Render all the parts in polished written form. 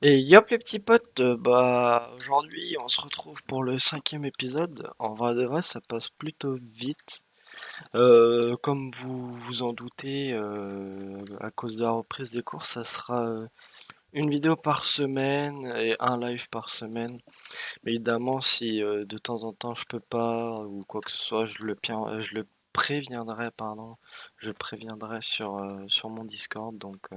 Et yop les petits potes, bah aujourd'hui on se retrouve pour le cinquième épisode. En vrai de vrai ça passe plutôt vite. Comme vous vous en doutez, à cause de la reprise des cours, ça sera une vidéo par semaine et un live par semaine. Mais évidemment si de temps en temps je peux pas ou quoi que ce soit, je le préviendrai, pardon. Je préviendrai sur mon Discord donc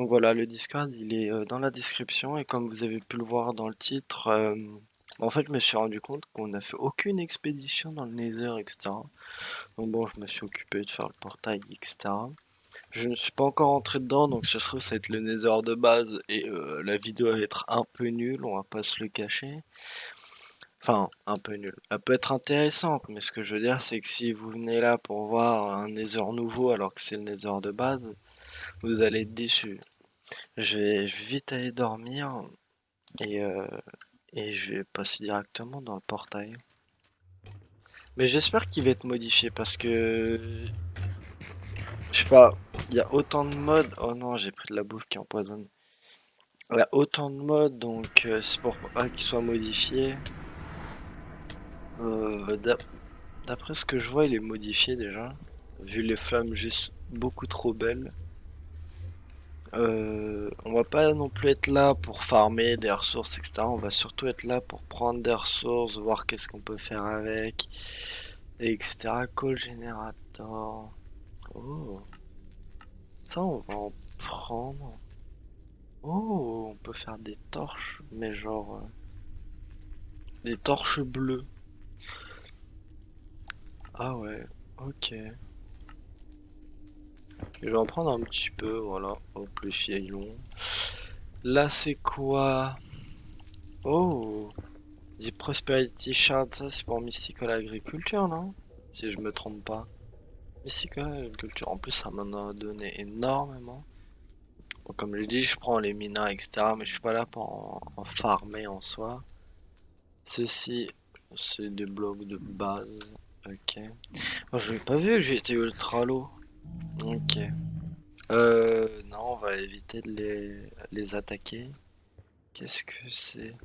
voilà, le Discord, il est dans la description et comme vous avez pu le voir dans le titre, en fait, je me suis rendu compte qu'on n'a fait aucune expédition dans le Nether, etc. Donc bon, je me suis occupé de faire le portail, etc. Je ne suis pas encore entré dedans, donc ça se trouve, ça va être le Nether de base et la vidéo va être un peu nulle, on va pas se le cacher. Enfin, un peu nulle. Elle peut être intéressante, mais ce que je veux dire, c'est que si vous venez là pour voir un Nether nouveau alors que c'est le Nether de base, vous allez être déçus. Je vais vite aller dormir et, euh, et je vais passer directement dans le portail. Mais j'espère qu'il va être modifié parce que je sais pas, il y a autant de modes. Oh non, j'ai pris de la bouffe qui empoisonne. Il y a autant de modes donc c'est pour pas qu'il soit modifié. D'après ce que je vois, il est modifié déjà. Vu les flammes juste beaucoup trop belles. On va pas non plus être là pour farmer des ressources, etc. On va surtout être là pour prendre des ressources, voir qu'est-ce qu'on peut faire avec, etc. Coal Generator. Oh, ça on va en prendre. Oh, on peut faire des torches, mais genre des torches bleues. Ah ouais, ok. Je vais en prendre un petit peu, voilà. Hop, le filon. Là, c'est quoi? Oh, The Prosperity Shard, ça c'est pour Mystical Agriculture, non? Si je me trompe pas. Mystical Agriculture, en plus ça m'en a donné énormément. Bon, comme je dit, je prends les minas, etc. Mais je suis pas là pour en farmer en soi. Ceci, c'est des blocs de base. Ok. Oh, je l'ai pas vu que j'ai été ultra low. Ok. Non, on va éviter de les attaquer. Qu'est-ce que c'est?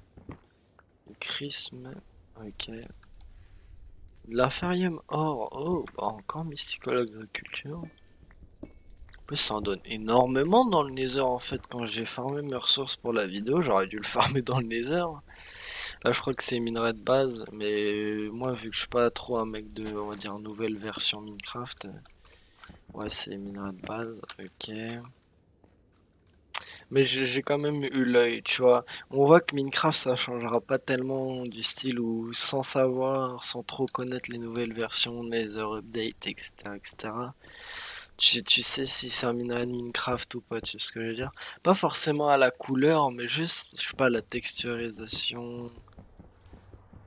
Chrisme. Ok. De l'Inferium Or. Oh, bah encore Mystical Agriculture. En plus, ça en donne énormément dans le Nether en fait. Quand j'ai farmé mes ressources pour la vidéo, j'aurais dû le farmer dans le Nether. Là, je crois que c'est minerai de base, mais moi, vu que je suis pas trop un mec de, on va dire, nouvelle version Minecraft, ouais, c'est minerai de base, ok. Mais j'ai quand même eu l'œil, tu vois. On voit que Minecraft, ça changera pas tellement du style où, sans savoir, sans trop connaître les nouvelles versions, Nether Update, etc., etc. Tu sais si c'est un minerai de Minecraft ou pas, tu sais ce que je veux dire? Pas forcément à la couleur, mais juste, je sais pas, la texturisation,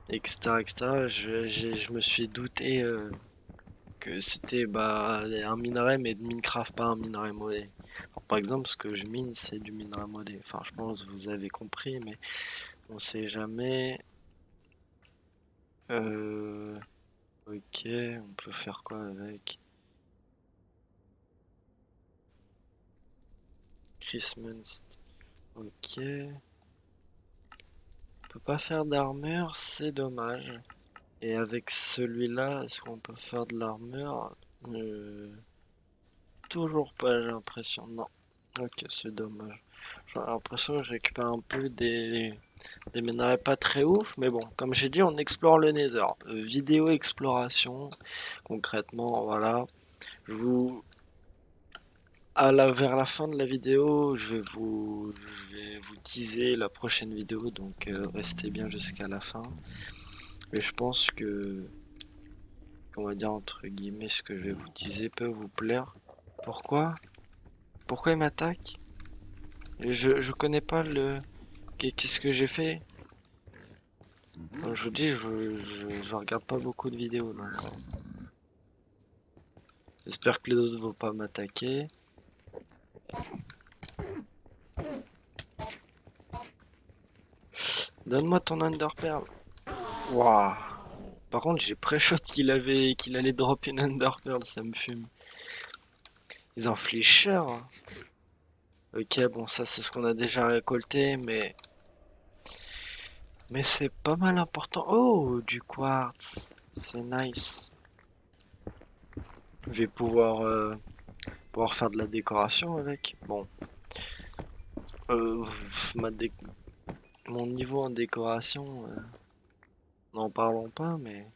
etc., etc. Je me suis douté que c'était bah, un minerai, mais de Minecraft, pas un minerai modé. Alors, par exemple, ce que je mine, c'est du minerai modé. Enfin, je pense que vous avez compris, mais on sait jamais. Euh, ok, on peut faire quoi avec? Christmas, ok. On peut pas faire d'armure, c'est dommage. Et avec celui-là, est-ce qu'on peut faire de l'armure? Euh, Toujours pas, j'ai l'impression. Non. Ok, c'est dommage. J'ai l'impression que je récupère un peu des minerais pas très ouf, mais bon, comme j'ai dit, on explore le Nether. Vidéo exploration, concrètement, voilà. Je vous, vers la fin de la vidéo, je vais vous teaser la prochaine vidéo, donc restez bien jusqu'à la fin. Mais je pense que, on va dire entre guillemets, ce que je vais vous teaser peut vous plaire. Pourquoi? Pourquoi il m'attaque? Je connais pas le. Qu'est-ce que j'ai fait? Comme je vous dis, je regarde pas beaucoup de vidéos, donc j'espère que les autres vont pas m'attaquer. Donne-moi ton Underpearl. Waouh. Par contre, j'ai pré-shot qu'il allait drop une Underpearl, ça me fume. Ils infligent cher, hein. Ok, bon, ça c'est ce qu'on a déjà récolté, mais c'est pas mal important. Oh, du quartz, c'est nice. Je vais pouvoir faire de la décoration avec. Bon, euh, ma dé- mon niveau en décoration, n'en parlons pas, mais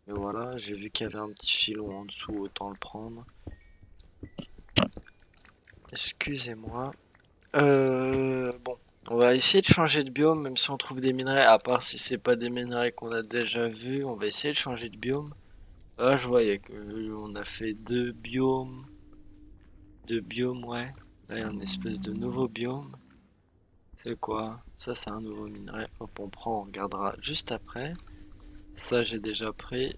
voilà, j'ai vu qu'il y avait un petit filon en dessous, autant le prendre. Excusez-moi. Bon, on va essayer de changer de biome, même si on trouve des minerais, à part si c'est pas des minerais qu'on a déjà vus, on va essayer de changer de biome. Là, je vois, on a fait deux biomes, ouais. Là, il y a une espèce de nouveau biome. C'est quoi? Ça, c'est un nouveau minerai. Hop, on prend, on regardera juste après. Ça, j'ai déjà pris.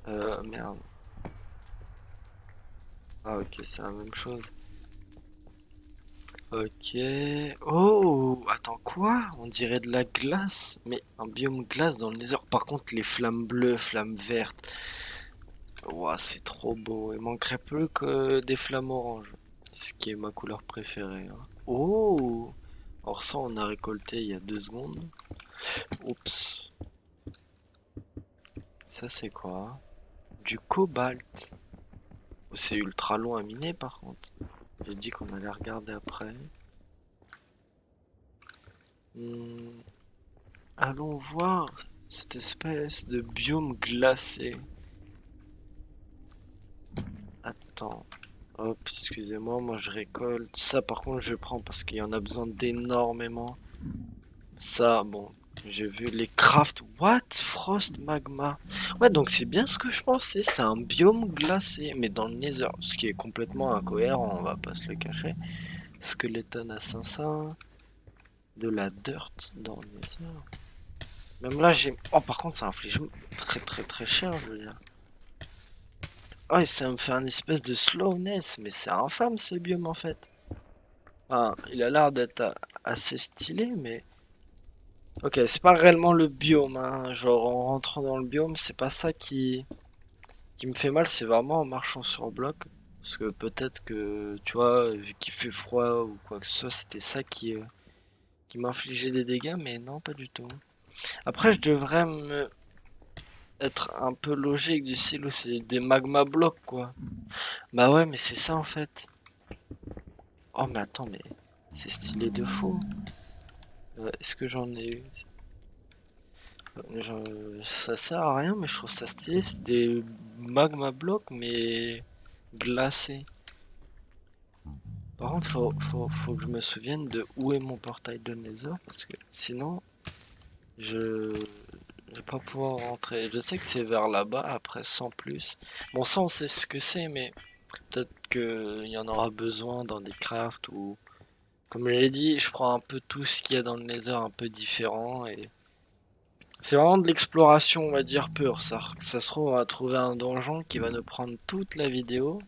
Merde. Ah, ok, c'est la même chose. Ok. Oh, attends, quoi? On dirait de la glace. Mais un biome glace dans le Nether. Par contre, les flammes bleues, flammes vertes. Ouah, c'est trop beau. Il manquerait plus que des flammes oranges. Ce qui est ma couleur préférée, hein. Oh! Alors ça, on a récolté il y a 2 secondes. Oups. Ça, c'est quoi? Du cobalt. C'est ultra long à miner, par contre. J'ai dit qu'on allait regarder après. Hmm, allons voir cette espèce de biome glacé. Attends. Hop, excusez-moi, moi je récolte. Ça par contre je prends parce qu'il y en a besoin d'énormément. Ça, bon, j'ai vu les craft. What? Frost magma. Ouais, donc c'est bien ce que je pensais. C'est un biome glacé, mais dans le Nether. Ce qui est complètement incohérent, on va pas se le cacher. Skeleton assassin. De la dirt dans le Nether. Même là, j'ai. Oh, par contre, ça inflige très très très cher, je veux dire. Oh, et ça me fait un espèce de slowness, mais c'est infâme ce biome en fait. Enfin, il a l'air d'être assez stylé, mais. Ok, c'est pas réellement le biome, hein. Genre, en rentrant dans le biome, c'est pas ça qui me fait mal, c'est vraiment en marchant sur bloc. Parce que peut-être que, tu vois, vu qu'il fait froid ou quoi que ce soit, c'était ça qui m'infligeait des dégâts, mais non, pas du tout. Après, je devrais me être un peu logique du style où c'est des magma blocs, quoi. Bah ouais, mais c'est ça en fait. Oh, mais attends, mais c'est stylé de fou. Est-ce que j'en ai eu? Ça sert à rien, mais je trouve ça stylé. C'est des magma blocs, mais glacés. Par contre, faut que je me souvienne de où est mon portail de Nether, parce que sinon, je vais pas pouvoir rentrer. Je sais que c'est vers là-bas, après sans plus. Bon, ça, on sait ce que c'est, mais peut-être qu'il y en aura besoin dans des crafts ou... Comme je l'ai dit, je prends un peu tout ce qu'il y a dans le Nether un peu différent et c'est vraiment de l'exploration, on va dire, pure. Ça se trouve, on va trouver un donjon qui va nous prendre toute la vidéo.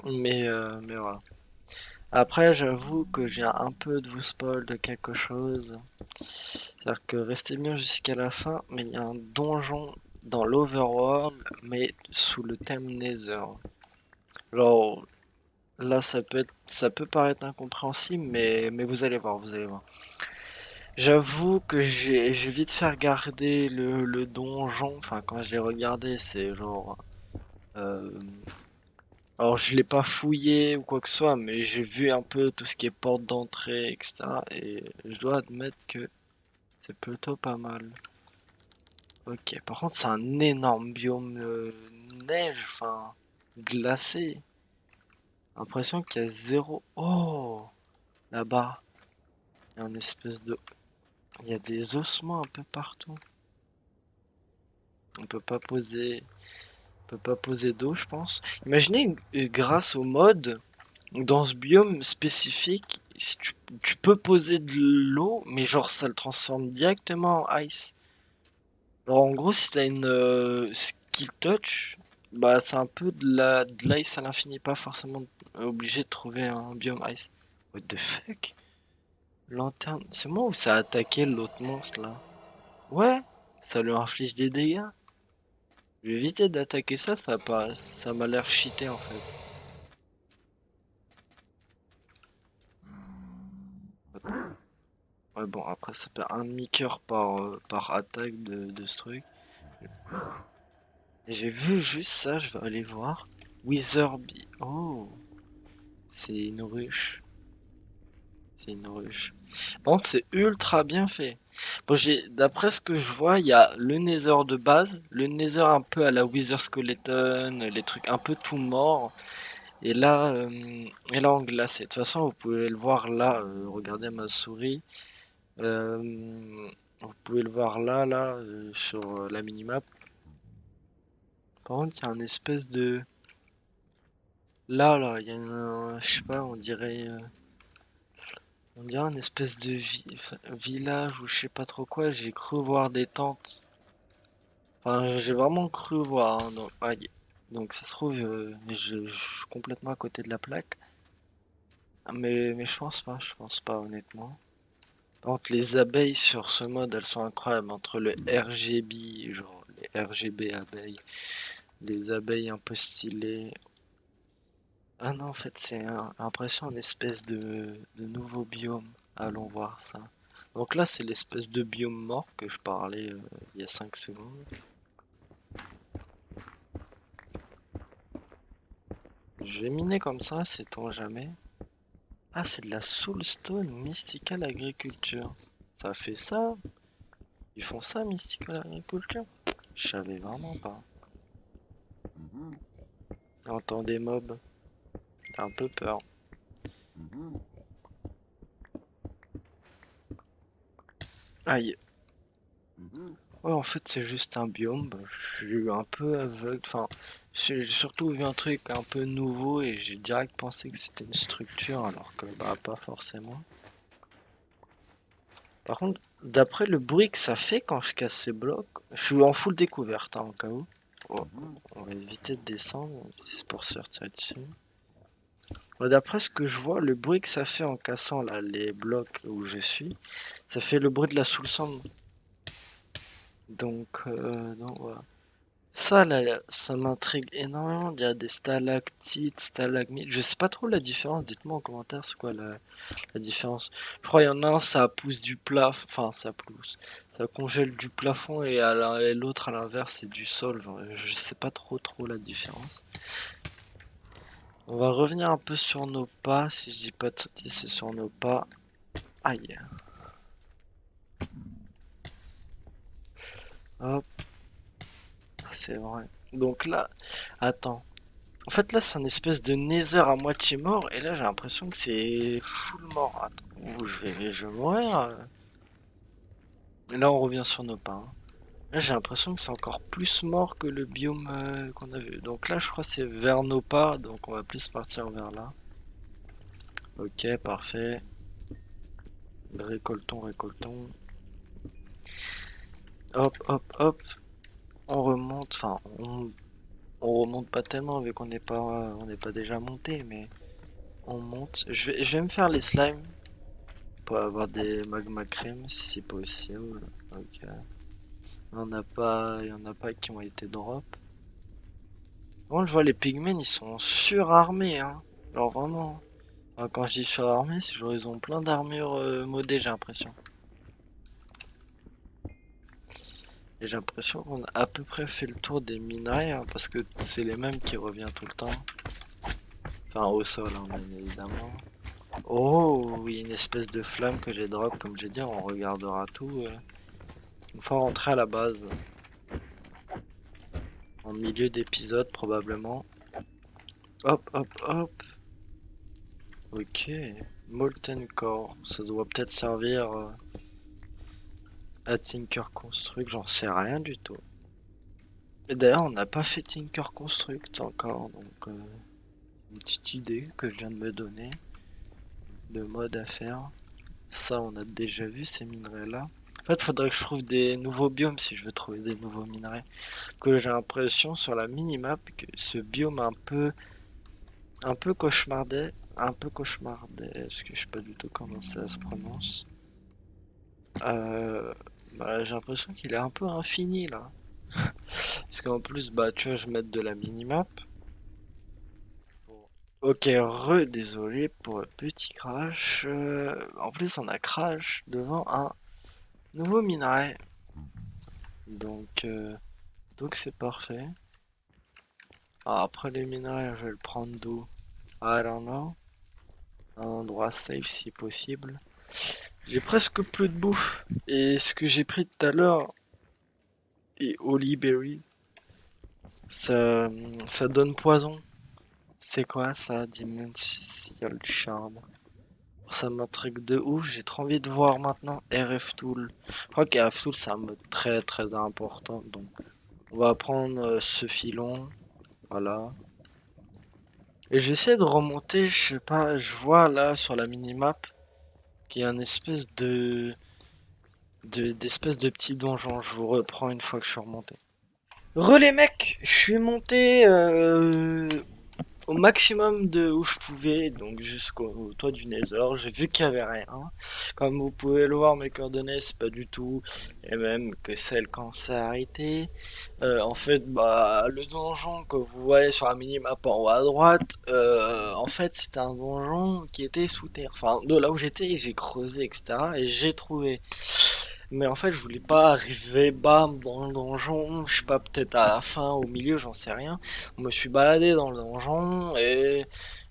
Mais voilà. Après, j'avoue que j'ai un peu de vous spoil de quelque chose. C'est-à-dire que restez bien jusqu'à la fin, mais il y a un donjon dans l'Overworld, mais sous le thème Nether. Alors là, ça peut paraître incompréhensible, mais vous allez voir, vous allez voir. J'avoue que j'ai vite fait regarder le donjon. Enfin, quand j'ai regardé, c'est genre. euh, alors, je l'ai pas fouillé ou quoi que ce soit, mais j'ai vu un peu tout ce qui est porte d'entrée, etc. Et je dois admettre que c'est plutôt pas mal. Ok, par contre, c'est un énorme biome neige, enfin, glacé. L'impression qu'il y a zéro. Oh, là-bas, il y a une espèce de. Il y a des ossements un peu partout. On peut pas poser. On peut pas poser d'eau, je pense. Imaginez, grâce au mode, dans ce biome spécifique, si tu peux poser de l'eau, mais genre ça le transforme directement en ice. Alors en gros, si t'as une skill touch, bah c'est un peu de l'ice à l'infini, pas forcément obligé de trouver un biome ice. What the fuck? Lanterne, c'est moi ou ça a attaqué l'autre monstre là? Ouais, ça lui inflige des dégâts. Je vais éviter d'attaquer ça, ça m'a l'air cheaté en fait. Ouais, bon, après, ça perd un demi-cœur par attaque de ce truc. Et j'ai vu juste ça, je vais aller voir. Witherby. Oh, c'est une ruche. C'est une ruche. Par contre, c'est ultra bien fait. Bon, d'après ce que je vois, il y a le Nether de base, le Nether un peu à la Wither Skeleton, les trucs un peu tout morts, et là en glacé. De toute façon, vous pouvez le voir là, regardez ma souris. Euh, Vous pouvez le voir sur la minimap. Par contre, il y a un espèce de... Là, il y a je sais pas, on dirait un espèce de village ou je sais pas trop quoi. J'ai cru voir des tentes. Enfin, j'ai vraiment cru voir, hein, donc, donc ça se trouve, je suis complètement à côté de la plaque. Mais je pense pas honnêtement. Par contre, les abeilles sur ce mode, elles sont incroyables. Entre le RGB, genre les RGB abeilles, les abeilles un peu stylées. Ah non, en fait, l'impression une espèce de nouveau biome. Allons voir ça. Donc là, c'est l'espèce de biome mort que je parlais il y a 5 secondes. Je vais miner comme ça, sait-on jamais. Ah, c'est de la Soulstone Mystical Agriculture. Ça fait ça? Ils font ça, Mystical Agriculture? Je savais vraiment pas. J'entends des mobs. J'ai un peu peur. Aïe. Ouais, en fait, c'est juste un biome. Bah, je suis un peu aveugle. Enfin, j'ai surtout vu un truc un peu nouveau et j'ai direct pensé que c'était une structure alors que, bah, pas forcément. Par contre, d'après le bruit que ça fait quand je casse ces blocs, je suis en full découverte, hein, au cas où. Oh, on va éviter de descendre c'est pour se retirer dessus. Bah, d'après ce que je vois, le bruit que ça fait en cassant là les blocs où je suis, ça fait le bruit de la soul sand. Donc voilà. Ça là, ça m'intrigue énormément. Il y a des stalactites, stalagmites. Je sais pas trop la différence. Dites-moi en commentaire c'est quoi la différence. Je crois qu'il y en a un, ça pousse du plafond. Enfin, ça pousse. Ça congèle du plafond et l'autre à l'inverse, c'est du sol. Genre, je sais pas trop la différence. On va revenir un peu sur nos pas. Si je dis pas de sottises, c'est sur nos pas. Aïe. Hop, c'est vrai. Donc là, attends. En fait, là, c'est un espèce de nether à moitié mort. Et là, j'ai l'impression que c'est full mort. Attends, ouh, je vais mourir. Et là, on revient sur nos pas, hein. Là, j'ai l'impression que c'est encore plus mort que le biome qu'on a vu. Donc là, je crois que c'est vers nos pas. Donc on va plus partir vers là. Ok, parfait. Récoltons, récoltons. Hop, hop, hop. On remonte. Enfin, on remonte pas tellement vu on n'est pas déjà monté, mais on monte. Je vais me faire les slimes pour avoir des magma cream si possible. Ok. Il y en a pas qui ont été drop. Bon, je vois les pigmen, ils sont surarmés, hein. Genre vraiment. Enfin, quand je dis surarmés, c'est genre ils ont plein d'armures modées, j'ai l'impression. Et j'ai l'impression qu'on a à peu près fait le tour des minerais, hein, parce que c'est les mêmes qui reviennent tout le temps. Enfin, au sol, hein, bien évidemment. Oh, oui, une espèce de flamme que j'ai drop, comme j'ai dit, on regardera tout. Une fois rentré à la base, en milieu d'épisode probablement. Hop, hop, hop. Ok. Molten Core, ça doit peut-être servir à Tinker Construct, j'en sais rien du tout. Et d'ailleurs, on n'a pas fait Tinker Construct encore, donc une petite idée que je viens de me donner de mode à faire. Ça, on a déjà vu ces minerais-là. En fait, faudrait que je trouve des nouveaux biomes si je veux trouver des nouveaux minerais. Que j'ai l'impression sur la minimap que ce biome un peu cauchemardesque, je sais pas du tout comment ça se prononce. Euh, Bah, j'ai l'impression qu'il est un peu infini là. Parce qu'en plus, bah tu vois, je vais mettre de la minimap. Ok, désolé pour le petit crash. En plus, on a crash devant un nouveau minerai. Donc, euh, donc c'est parfait. Ah, après les minerais, je vais le prendre d'où? I don't know. Un endroit safe si possible. J'ai presque plus de bouffe. Et ce que j'ai pris tout à l'heure, et Holy Berry, ça, ça donne poison. C'est quoi ça? Dimensional Charm. Ça m'intrigue de ouf, j'ai trop envie de voir maintenant RF Tool. Je crois qu'RF Tool c'est un mode très très important. Donc on va prendre ce filon. Voilà. Et j'essaie de remonter, je sais pas, je vois là sur la minimap qu'il y a une espèce d'espèce de petit donjon. Je vous reprends une fois que je suis remonté. Relais mec, je suis monté au maximum de où je pouvais, donc jusqu'au toit du Nether. J'ai vu qu'il y avait rien. Comme vous pouvez le voir, mes coordonnées, c'est pas du tout les mêmes que celles quand c'est arrêté. En fait, bah, le donjon que vous voyez sur la minimap en haut à droite, en fait, c'était un donjon qui était sous terre. Enfin, de là où j'étais, j'ai creusé, etc. Et j'ai trouvé. Mais en fait, je voulais pas arriver bam dans le donjon, je sais pas, peut-être à la fin, au milieu, j'en sais rien. Je me suis baladé dans le donjon et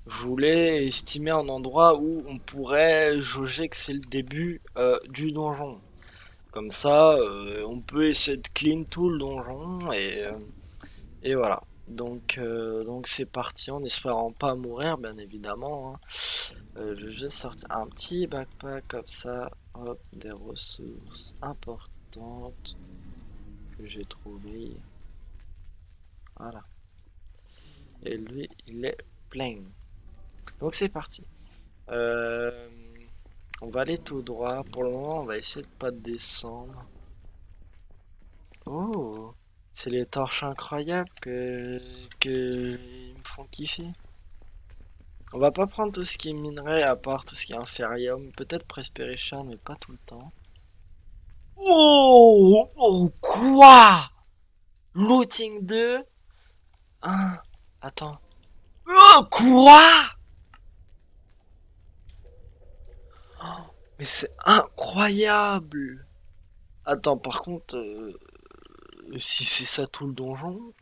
je voulais estimer un endroit où on pourrait jauger que c'est le début du donjon. Comme ça, on peut essayer de clean tout le donjon et voilà. Donc c'est parti en espérant pas mourir, bien évidemment, hein. Je vais juste sortir un petit backpack comme ça. Hop, des ressources importantes que j'ai trouvées. Voilà. Et lui, il est plein. Donc c'est parti. Euh, on va aller tout droit. Pour le moment, on va essayer de pas descendre. Oh, c'est les torches incroyables que ils me font kiffer. On va pas prendre tout ce qui est minerai à part tout ce qui est inférium. Peut-être Presperation, mais pas tout le temps. Oh, oh quoi? Looting 2. Ah, attends. Oh, quoi? Mais c'est incroyable. Attends, par contre, si c'est ça tout le donjon,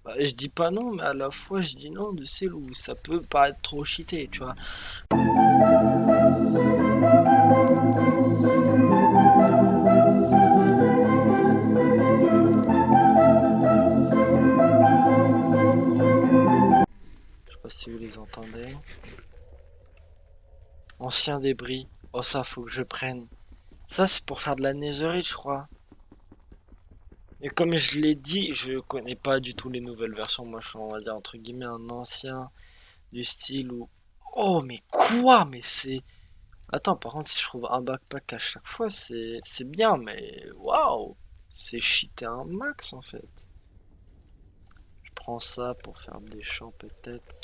bah, je dis pas non, mais à la fois je dis non de celle où ça peut paraître trop cheaté, tu vois. Je sais pas si vous les entendez. Ancien débris. Oh, ça faut que je prenne. Ça, c'est pour faire de la netherite, je crois. Et comme je l'ai dit, je connais pas du tout les nouvelles versions. Moi, je suis, on va dire, entre guillemets, un ancien du style où. Oh, mais quoi? Mais c'est. Attends, par contre, si je trouve un backpack à chaque fois, c'est bien, mais waouh! C'est cheaté un max en fait. Je prends ça pour faire des champs peut-être.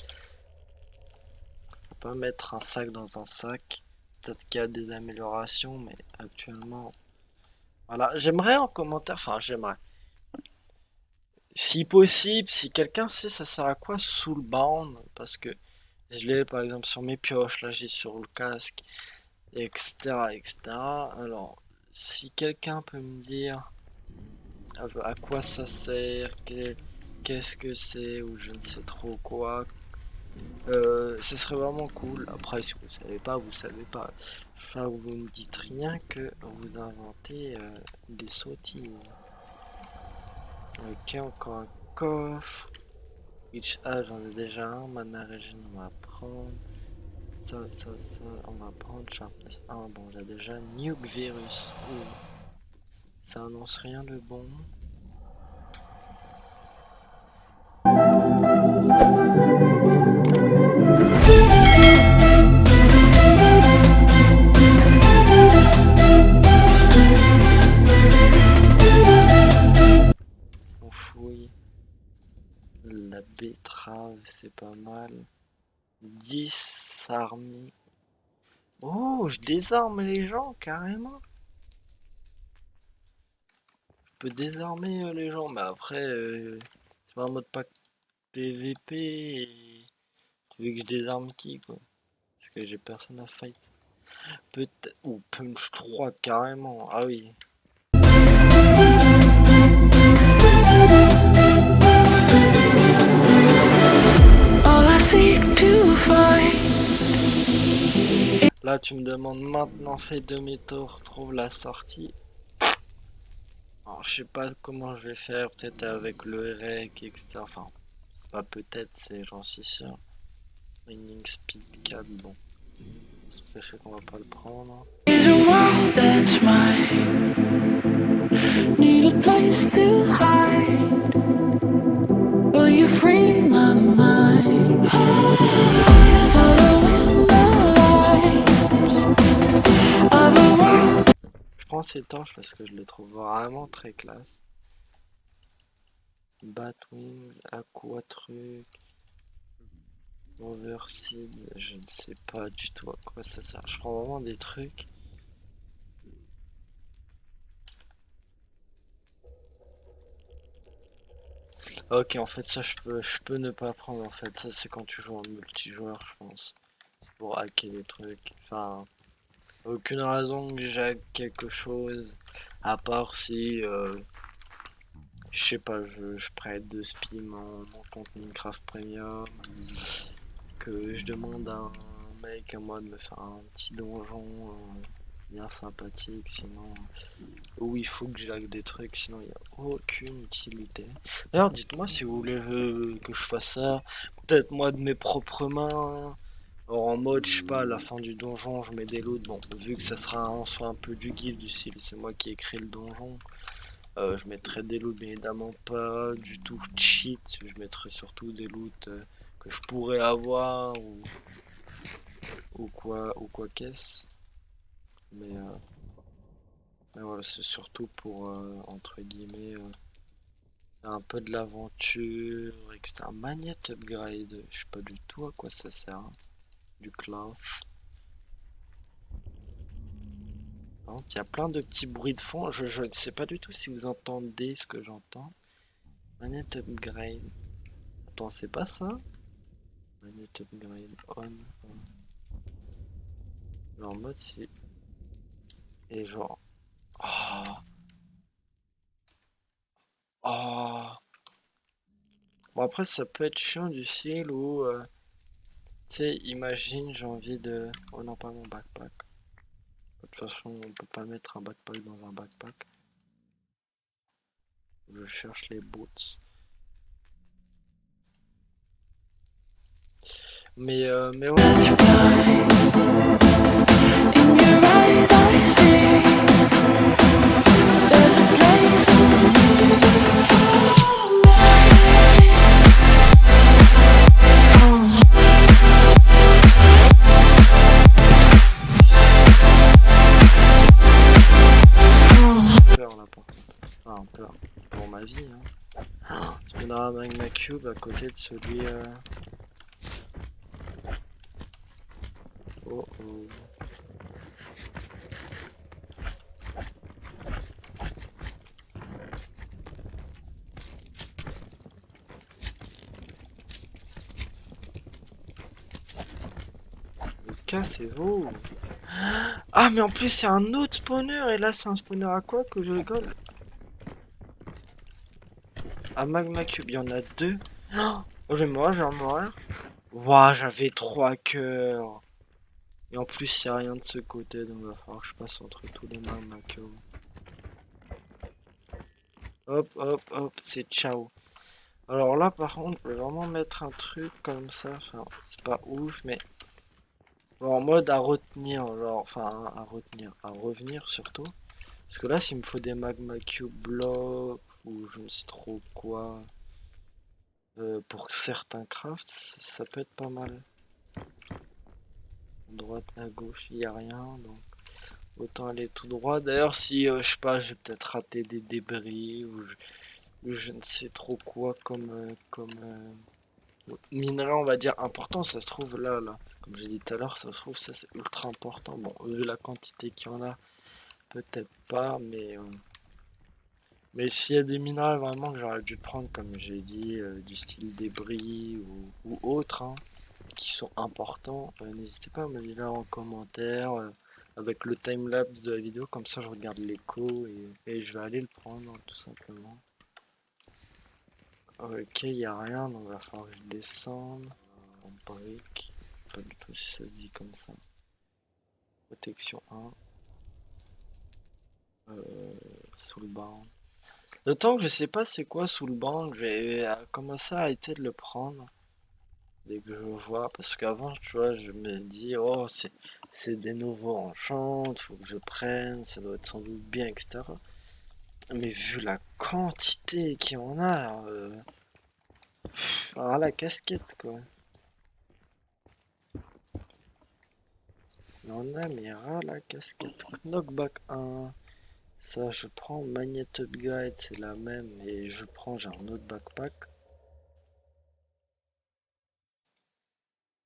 On peut mettre un sac dans un sac. Peut-être qu'il y a des améliorations, mais actuellement. Voilà, j'aimerais en commentaire, enfin j'aimerais. Si possible, si quelqu'un sait ça sert à quoi Soulbound, parce que je l'ai par exemple sur mes pioches, là j'ai sur le casque, etc. etc. Alors, si quelqu'un peut me dire à quoi ça sert, qu'est-ce que c'est, ou je ne sais trop quoi, ce serait vraiment cool. Après, si vous savez pas, vous savez pas. Enfin, vous me dites rien que vous inventez des sottises. Ok, encore un coffre. Witch Age, j'en ai déjà un. Mana Regen, on va prendre. Ça, on va prendre. Sharpness 1, bon, j'ai déjà Nuke Virus. Ouh. Ça annonce rien de bon. On fouille. La betterave, c'est pas mal. 10 armées. Oh, je désarme les gens, carrément. Je peux désarmer les gens, mais après, c'est pas un mode pack PVP. Vu que je désarme qui, quoi. Parce que j'ai personne à fight. Peut-être... Ou punch 3 carrément. Ah oui. Là, tu me demandes maintenant, fais demi-tour, trouve la sortie. Alors, je sais pas comment je vais faire, peut-être avec le rec, etc. Enfin, c'est pas peut-être, c'est j'en suis sûr. Winning speed 4, bon. Je sais qu'on va pas le prendre. Need a place to hide. Will you free my mind? Following the lights of a world. Je prends ces torches parce que je les trouve vraiment très classe. Batwing, Aqua Truc, Overseed, je ne sais pas du tout à quoi ça sert. Je prends vraiment des trucs. Ok, en fait ça je peux ne pas prendre en fait. Ça c'est quand tu joues en multijoueur, je pense. C'est pour hacker des trucs. Enfin, aucune raison que j'hack quelque chose. À part si, je sais pas, je prête de spi mon compte Minecraft Premium. Que je demande à un mec à moi de me faire un petit donjon bien sympathique. Sinon, où il faut que j'hack des trucs, sinon il n'y a aucune utilité. D'ailleurs, dites-moi si vous voulez que je fasse ça, peut-être moi de mes propres mains. Or, en mode, je sais pas, à la fin du donjon, je mets des loots. Bon, vu que ça sera en soi un peu du give du style, c'est moi qui ai créé le donjon. Je mettrai des loots, bien évidemment pas du tout cheat. Je mettrai surtout des loots que je pourrais avoir ou quoi qu'est-ce. Mais voilà, c'est surtout pour, entre guillemets, un peu de l'aventure, etc. Magnette upgrade, je sais pas du tout à quoi ça sert, hein. Du cloth. Il y a plein de petits bruits de fond. Je ne sais pas du tout si vous entendez ce que j'entends. Manette upgrade. Attends, c'est pas ça? Manette upgrade on. Genre en mode c'est. Et genre. Ah. Ah. Bon, après, ça peut être chiant du style où. Tu sais, imagine, j'ai envie de. Oh non, pas mon backpack. De toute façon, on peut pas mettre un backpack dans un backpack. Je cherche les boots. Mais ouais. Peur là par contre. Enfin, peur. Pour ma vie, hein. Parce qu'on a un magma cube à côté de celui. Oh oh. Cassez-vous. Ah, mais en plus, c'est un autre spawner. Et là, c'est un spawner à quoi que je rigole? À magma cube, il y en a deux. Oh, je vais mourir, je vais mourir. Waouh, j'avais 3 cœurs. Et en plus, il n'y a rien de ce côté, donc il va falloir que je passe entre tous les magma cubes. Hop, hop, hop, c'est ciao. Alors là, par contre, je vais vraiment mettre un truc comme ça. Enfin, c'est pas ouf, mais genre en mode à retenir, genre, enfin, à retenir, à revenir surtout. Parce que là, s'il me faut des magma cube blocks ou je ne sais trop quoi, pour certains crafts, ça peut être pas mal. À droite, à gauche, il n'y a rien, donc autant aller tout droit. D'ailleurs, si, je sais pas, j'ai peut-être raté des débris ou je ne sais trop quoi comme minerai, on va dire, important, ça se trouve là. Comme j'ai dit tout à l'heure, ça se trouve, ça c'est ultra important. Bon, vu la quantité qu'il y en a, peut-être pas, mais s'il y a des minerais vraiment que j'aurais dû prendre, comme j'ai dit, du style débris ou autre, hein, qui sont importants, n'hésitez pas à me les dire en commentaire avec le timelapse de la vidéo, comme ça je regarde l'écho et je vais aller le prendre tout simplement. Ok, il n'y a rien, donc il va falloir que je descende en brique. Pas du tout si ça se dit comme ça. Protection 1. Sous le banc. D'autant que je sais pas c'est quoi sous le banc, je vais commencer à arrêter de le prendre dès que je vois. Parce qu'avant, tu vois, je me dis, oh, c'est des nouveaux enchants, faut que je prenne, ça doit être sans doute bien, etc. Mais vu la quantité qu'il y en a, ah, la casquette quoi. Il y en a, mais ras la casquette. Knockback 1. Ça, je prends Magnet Upgrade, c'est la même. Et je prends, j'ai un autre backpack.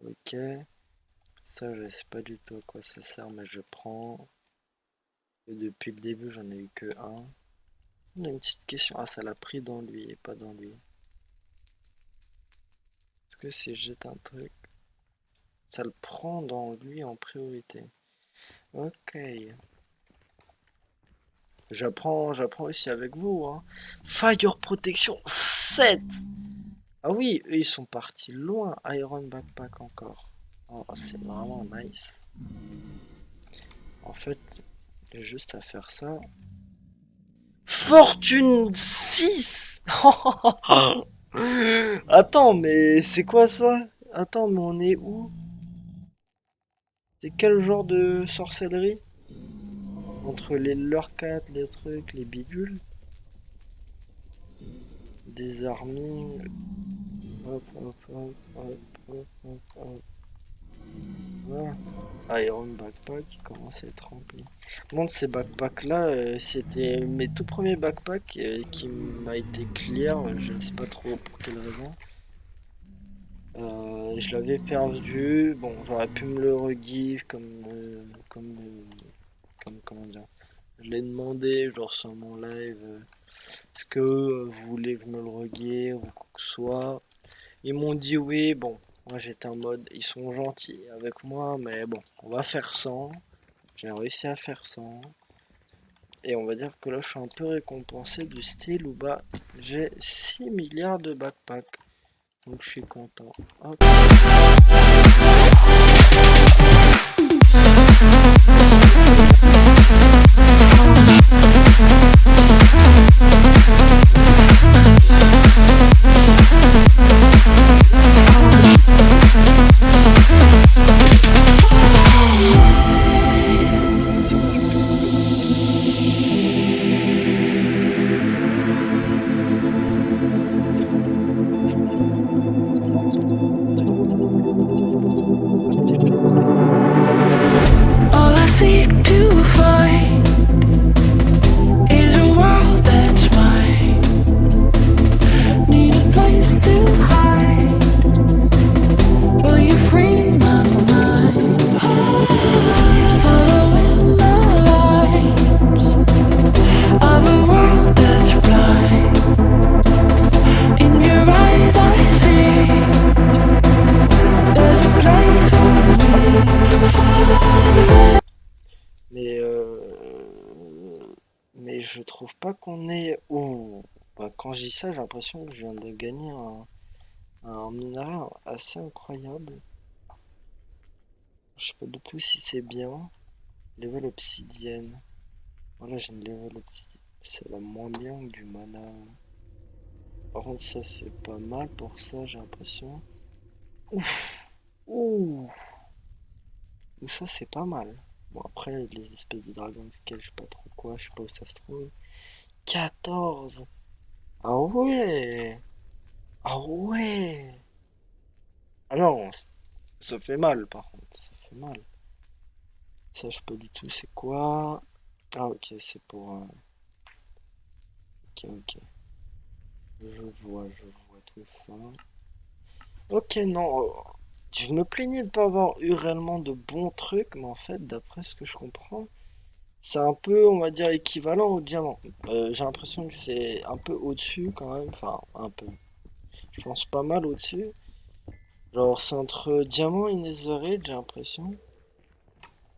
Ok. Ça, je sais pas du tout à quoi ça sert, mais je prends. Et depuis le début, j'en ai eu que un. On a une petite question. Ah, ça l'a pris dans lui et pas dans lui. Est-ce que si je jette un truc, ça le prend dans lui en priorité? Ok. J'apprends aussi avec vous, hein. Fire Protection 7. Ah oui, eux ils sont partis loin. Iron Backpack encore. Oh, c'est vraiment nice. En fait, j'ai juste à faire ça. Fortune 6. Attends, mais c'est quoi ça? Attends, mais on est où? C'est quel genre de sorcellerie? Entre les lurkats, les trucs, les bidules? Désarming. Hop, hop, hop, hop, hop, hop, hop. Voilà. Iron Backpack qui commence à être rempli. Bon, de ces backpacks là, c'était mes tout premiers backpacks qui m'a été clear, je ne sais pas trop pour quelle raison. Je l'avais perdu, bon j'aurais pu me le regive comme comment dire. Je l'ai demandé genre sur mon live, est-ce que vous voulez que je me le regive ou quoi que ce soit. Ils m'ont dit oui, bon, moi j'étais en mode, ils sont gentils avec moi, mais bon, on va faire sans. J'ai réussi à faire sans. Et on va dire que là je suis un peu récompensé du style où bah j'ai 6 milliards de backpacks. Donc je suis content. Hop. All I seek to find is a world that's mine. Need a place to hide. Will you free my mind? Following the lights of a world that's blind. In your eyes I see there's a place for me. Mais je trouve pas qu'on est. Oh, bah, quand je dis ça, j'ai l'impression que je viens de gagner un minerai assez incroyable. Je sais pas du tout si c'est bien. Level obsidienne. Voilà, j'ai une level obsidienne. C'est la moins bien que du mana. Par contre, ça c'est pas mal pour ça, j'ai l'impression. Ouf! Ouh! Ou ça c'est pas mal. Bon, après, les espèces de dragons scale, je sais pas trop quoi, je sais pas où ça se trouve. 14! Ah ouais! Ah ouais! Ah non, ça fait mal par contre, ça fait mal. Ça, je sais pas du tout c'est quoi. Ah ok, c'est pour. Ok, ok. Je vois tout ça. Ok, non. Je me plaignais de pas avoir eu réellement de bons trucs, mais en fait, d'après ce que je comprends, c'est un peu, on va dire, équivalent au diamant. J'ai l'impression que c'est un peu au-dessus quand même. Enfin, un peu. Je pense pas mal au-dessus. Genre, c'est entre diamant et netherite, j'ai l'impression.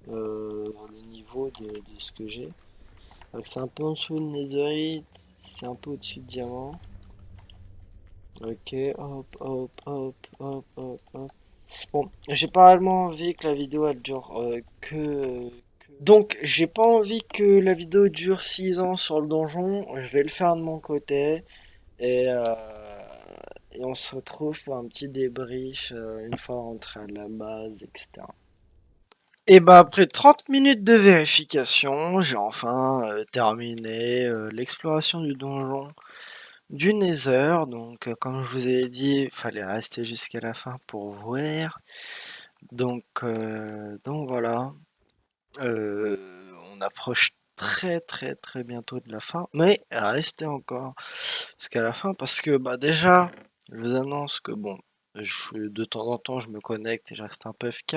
Le niveau de ce que j'ai. Donc, c'est un peu en dessous de netherite, c'est un peu au-dessus de diamant. Ok, hop, hop, hop, hop, hop, hop. Bon, j'ai pas réellement envie que la vidéo elle dure Donc, j'ai pas envie que la vidéo dure 6 ans sur le donjon. Je vais le faire de mon côté. Et, euh, et on se retrouve pour un petit débrief une fois rentré à la base, etc. Et bah après 30 minutes de vérification, j'ai enfin terminé l'exploration du donjon du Nether. Donc comme je vous ai dit, il fallait rester jusqu'à la fin pour voir. Donc voilà. Euh, on approche très très très bientôt de la fin, mais restez encore jusqu'à la fin parce que bah déjà, je vous annonce que bon, de temps en temps je me connecte et je reste un peu FK.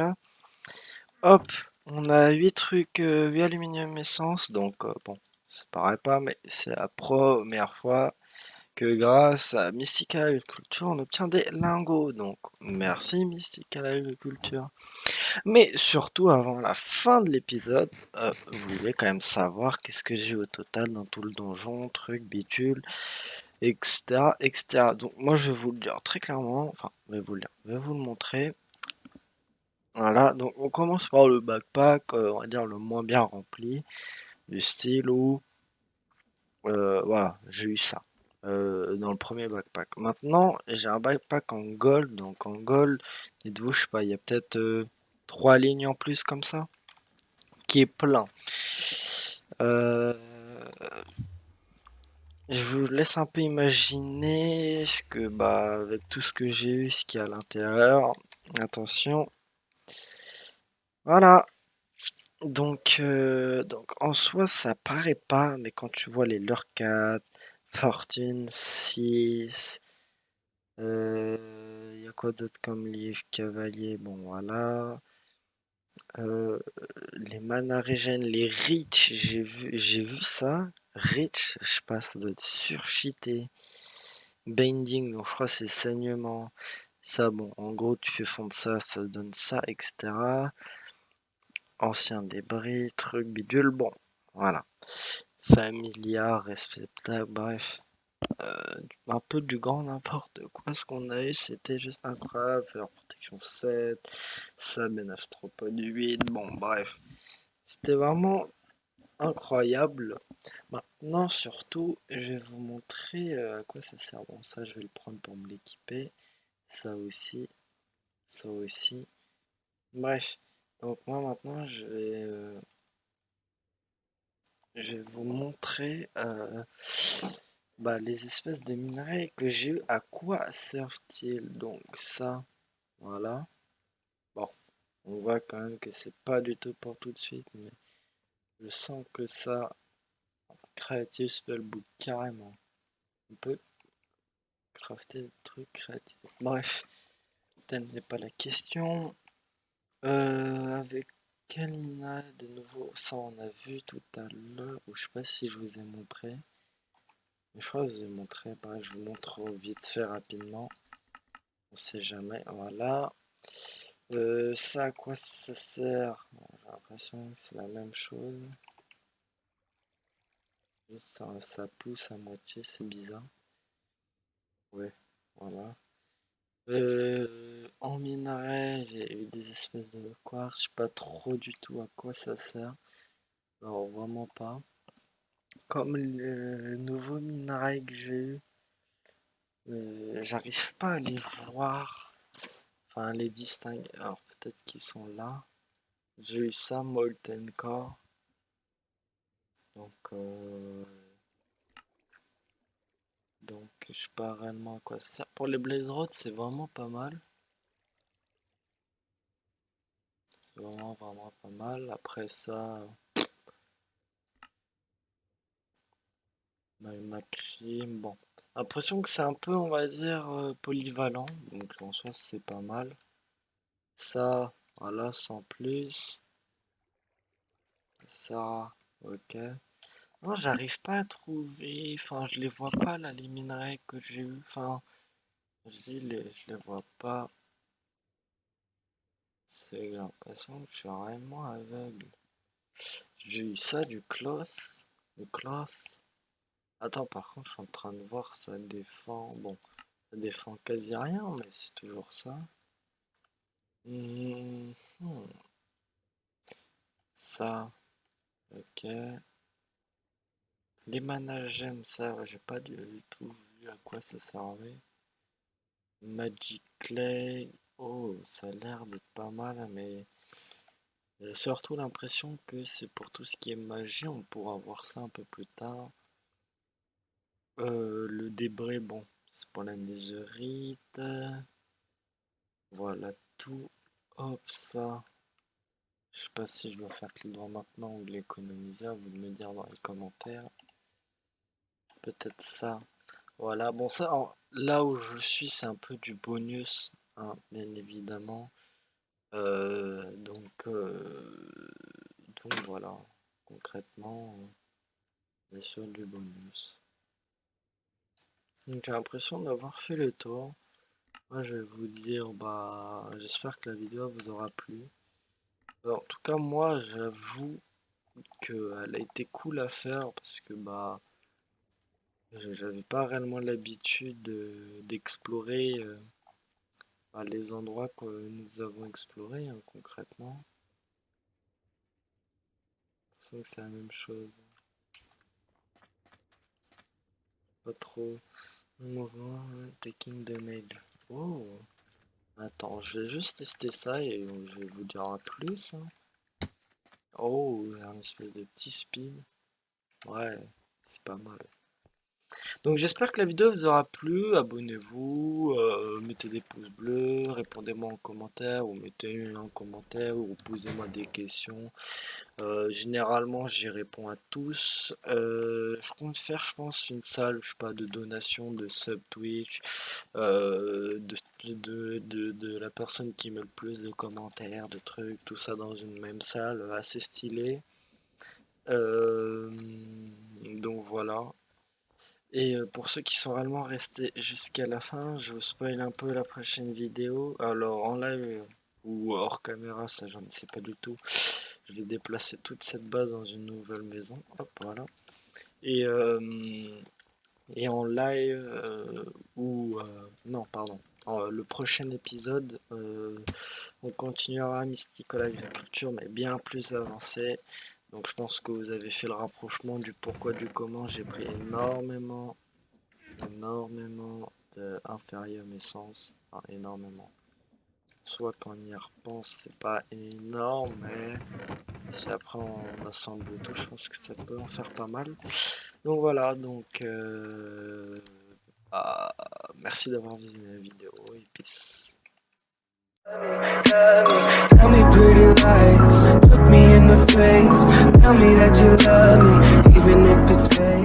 Hop, on a 8 trucs 8 aluminium essence, donc bon, ça paraît pas, mais c'est la première fois que grâce à Mystical Agriculture on obtient des lingots, donc merci Mystical Agriculture. Mais surtout, avant la fin de l'épisode, vous voulez quand même savoir qu'est-ce que j'ai au total dans tout le donjon, truc, bidule, etc., etc. Donc moi, je vais vous le dire très clairement, enfin, je vais vous le dire, je vais vous le montrer. Voilà, donc on commence par le backpack, on va dire le moins bien rempli, du style où, voilà, j'ai eu ça. Dans le premier backpack. Maintenant, j'ai un backpack en gold, donc en gold, dites-vous, je sais pas, il y a peut-être 3 lignes en plus comme ça, qui est plein. Euh, je vous laisse un peu imaginer ce que, bah, avec tout ce que j'ai eu, ce qu'il y a à l'intérieur. Attention. Voilà. Donc en soi, ça paraît pas, mais quand tu vois les leurs 4, Fortune 6, il y a quoi d'autre comme livre? Cavalier, bon voilà. Euh, les mana regen, les Rich, j'ai vu ça. Rich, je sais pas, ça doit être surcheaté. Binding, donc je crois que c'est saignement. Ça, bon, en gros, tu fais fondre ça, ça donne ça, etc. Ancien débris, truc, bidule, bon, voilà. Familiar, respectable, bref. Un peu du grand n'importe quoi. Ce qu'on a eu, c'était juste incroyable. Faire protection 7, Sab Astropode 8, bon, bref. C'était vraiment incroyable. Maintenant, surtout, je vais vous montrer à quoi ça sert. Bon, ça, je vais le prendre pour me l'équiper. Ça aussi, ça aussi. Bref, donc moi maintenant, je vais vous montrer bah, les espèces de minerais que j'ai eu. À quoi servent-ils? Donc ça, voilà. Bon, on voit quand même que c'est pas du tout pour tout de suite, mais je sens que ça, Creative Spellbook, carrément. On peut crafter des trucs créatifs. Bref, telle n'est pas la question. Avec quel minerai de nouveau? Ça, on a vu tout à l'heure. Ou je sais pas si je vous ai montré. Mais je crois que je vous ai montré. Bref, je vous montre vite fait rapidement. On sait jamais. Voilà. Ça, à quoi ça sert? Bon, j'ai l'impression que c'est la même chose. Juste ça pousse à moitié, c'est bizarre. Ouais, voilà. En minerai, j'ai eu des espèces de quartz. Je sais pas trop du tout à quoi ça sert. Alors, vraiment pas. Comme le nouveau minerai que j'ai eu, j'arrive pas à les voir, enfin à les distinguer. Alors peut-être qu'ils sont là. J'ai eu ça, Molten Core. Donc, donc je sais pas réellement à quoi ça sert. Pour les Blaze Rods, c'est vraiment pas mal. C'est vraiment vraiment pas mal. Après ça, on a eu Macrim. Bon, l'impression que c'est un peu, on va dire, polyvalent. Donc en soi, c'est pas mal. Ça, voilà, sans plus. Ça, ok. Non, j'arrive pas à trouver. Enfin, je les vois pas là, les minerais que j'ai eu. Enfin, je dis, je les vois pas. J'ai l'impression que je suis vraiment aveugle. J'ai eu ça du close. Du close. Attends, par contre, je suis en train de voir, ça défend. Bon, ça défend quasi rien, mais c'est toujours ça. Mhm. Ça, ok. Les manages, j'aime ça. Ouais, j'ai pas du tout vu à quoi ça servait. Magic Clay. Oh, ça a l'air d'être pas mal, mais j'ai surtout l'impression que c'est pour tout ce qui est magie. On pourra voir ça un peu plus tard. Le débris, bon, c'est pour la netherite. Voilà tout. Hop, ça. Je sais pas si je dois faire clic droit maintenant ou l'économiser. À vous de me dire dans les commentaires. Peut-être ça. Voilà, bon ça, là où je suis, c'est un peu du bonus, hein, bien évidemment. Euh, donc, euh, donc voilà, concrètement, on est sur du bonus. Donc j'ai l'impression d'avoir fait le tour. Moi, je vais vous dire, bah, j'espère que la vidéo vous aura plu. En tout cas, moi, j'avoue qu'elle a été cool à faire parce que, bah, j'avais pas réellement l'habitude d'explorer les endroits que nous avons explorés, hein, concrètement. Je trouve que c'est la même chose. Pas trop. Mouvement, taking damage. Oh, attends, je vais juste tester ça et je vais vous dire à plus, hein. Oh, un espèce de petit speed. Ouais, c'est pas mal. Donc j'espère que la vidéo vous aura plu. Abonnez-vous, mettez des pouces bleus, répondez-moi en commentaire ou mettez un commentaire ou posez-moi des questions. Généralement, j'y réponds à tous. Je compte faire, je pense, une salle, je sais pas, de donation, de sub Twitch, de la personne qui met le plus de commentaires, de trucs, tout ça dans une même salle, assez stylé. Euh, donc voilà. Et pour ceux qui sont réellement restés jusqu'à la fin, je vous spoil un peu la prochaine vidéo. Alors en live ou hors caméra, ça j'en sais pas du tout. Je vais déplacer toute cette base dans une nouvelle maison. Hop, voilà. Et, euh, et en live ou non, pardon. Le prochain épisode, on continuera Mystical Agriculture, mais bien plus avancé. Donc je pense que vous avez fait le rapprochement du pourquoi, du comment. J'ai pris énormément d'inférium essence, enfin, énormément. Soit quand on y repense, c'est pas énorme, mais si après on assemble tout, je pense que ça peut en faire pas mal. Donc voilà, donc bah, merci d'avoir visionné la vidéo et peace. Tell me pretty lies, look me in the face. Tell me that you love me, even if it's fake.